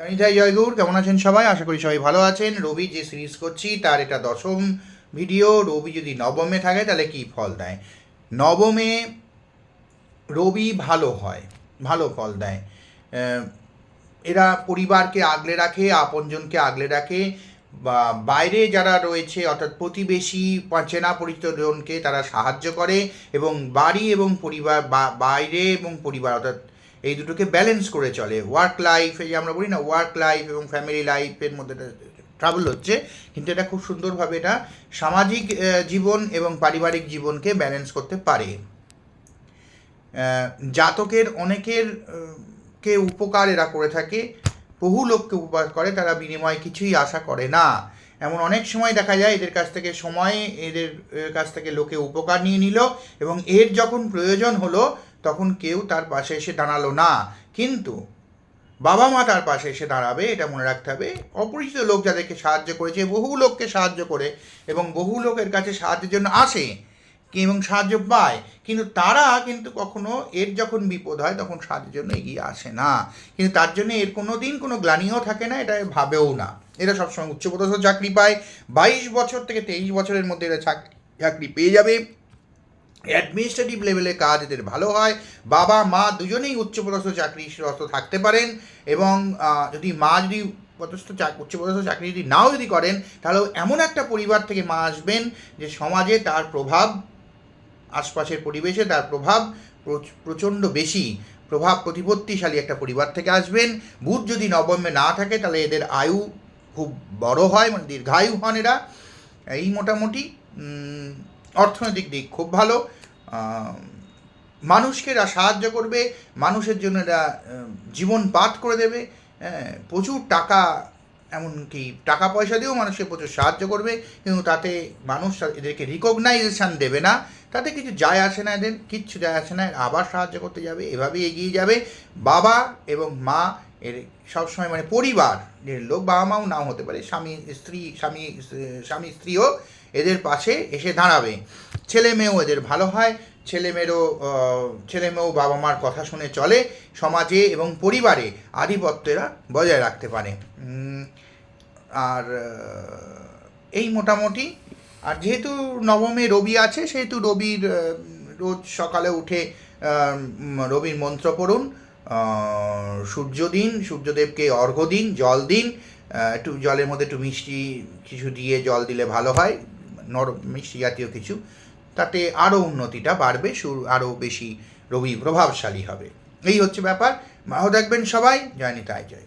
নিতাই জয়গুর, কেমন আছেন সবাই? আশা করি সবাই ভালো আছেন। রবি যে সিরিজ করছি তার এটা 10ম ভিডিও। রবি যদি নবমে থাকে তাহলে কি ফল দেয়? নবমে রবি ভালো হয়, ভালো ফল দেয়। এরা পরিবারকে আগলে রাখে, আপনজনকে আগলে রাখে, বা বাইরে যারা রয়েছে অর্থাৎ প্রতিবেশী চেনা পরিচিতজনকে তারা সাহায্য করে, এবং বাড়ি এবং পরিবার বাইরে এবং পরিবার অর্থাৎ এই দুটোকে ব্যালেন্স করে চলে। ওয়ার্ক লাইফ, এই যে আমরা বলি না ওয়ার্ক লাইফ এবং ফ্যামিলি লাইফের মধ্যে ট্রাভেল হচ্ছে, কিন্তু এটা খুব সুন্দরভাবে এটা সামাজিক জীবন এবং পারিবারিক জীবনকে ব্যালেন্স করতে পারে। জাতকের অনেকের কে উপকার এরা করে থাকে, বহু লোককে উপকার করে, তারা বিনিময়ে কিছুই আশা করে না। এমন অনেক সময় দেখা যায় এদের কাছ থেকে এদের কাছ থেকে লোকে উপকার নিয়ে নিল, এবং এর যখন প্রয়োজন হলো তখন কেউ তার পাশে এসে দাঁড়ালো না। কিন্তু বাবা মা তার পাশে এসে দাঁড়াবে, এটা মনে রাখতে হবে। অপরিচিত লোক যাদেরকে সাহায্য করেছে, বহু লোককে সাহায্য করে এবং বহু লোকের কাছে সাহায্যের জন্য আসে এবং সাহায্য পায়, কিন্তু তারা কিন্তু কখনো এর যখন বিপদ হয় তখন সাহায্যের জন্য এগিয়ে আসে না। কিন্তু তার জন্য এর কোনো দিন কোনো গ্লানিও থাকে না, এটা ভাবেও না। এরা সবসময় উচ্চপদস্থ চাকরি পায়। 22 বছর থেকে 23 বছরের মধ্যে এরা চাকরি পেয়ে যাবে। অ্যাডমিনিস্ট্রেটিভ লেভেলে কাজ এদের ভালো হয়। বাবা মা দুজনেই উচ্চপদস্থ চাকরিরত থাকতে পারেন, এবং যদি মা যদি উচ্চপদস্থ চাকরি যদি নাও যদি করেন, তাহলেও এমন একটা পরিবার থেকে মা আসবেন যে সমাজে তার প্রভাব, আশপাশের পরিবেশে তার প্রভাব প্রচণ্ড বেশি, প্রতিপত্তিশালী একটা পরিবার থেকে আসবেন। বুধ যদি নবমে না থাকে তাহলে এদের আয়ু খুব বড় হয়, মানে দীর্ঘায়ু হন এরা। এই মোটামুটি অর্থনৈতিক দিক খুব ভালো। মানুষকে এরা সাহায্য করবে, মানুষের জন্য এরা জীবন পাত করে দেবে। প্রচুর টাকা, এমনকি টাকা পয়সা দিয়েও মানুষকে প্রচুর সাহায্য করবে, কিন্তু তাতে মানুষ এদেরকে রিকগনাইজেশান দেবে না। তাতে কিছু যায় আসে না, এদের কিচ্ছু যায় আসে না। আবার সাহায্য করতে যাবে, এভাবেই এগিয়ে যাবে। বাবা এবং মা এর সবসময়, মানে পরিবার এর লোক, বাবা মাও নাও হতে পারে, স্বামী স্ত্রীও এদের পাশে এসে দাঁড়াবে। ছেলে মেয়েও এদের ভালো হয়। ছেলে মেয়েও বাবা মার কথা শুনে চলে, সমাজে এবং পরিবারে আধিপত্য এরা বজায় রাখতে পারে। আর এই মোটামুটি। আর যেহেতু নবমে রবি আছে, সেহেতু রবির রোজ সকালে উঠে রবির মন্ত্র পড়ুন, সূর্যদেবকে অর্ঘ্য দিন, জল দিন। একটু জলের মধ্যে একটু মিষ্টি কিছু দিয়ে জল দিলে ভালো হয়, মিষ্টি জাতীয় কিছু, তাতে আরও উন্নতিটা বাড়বে, আরও বেশি রবি প্রভাবশালী হবে। এই হচ্ছে ব্যাপার। ভালো থাকবেন সবাই। জয় নিতাই, জয়।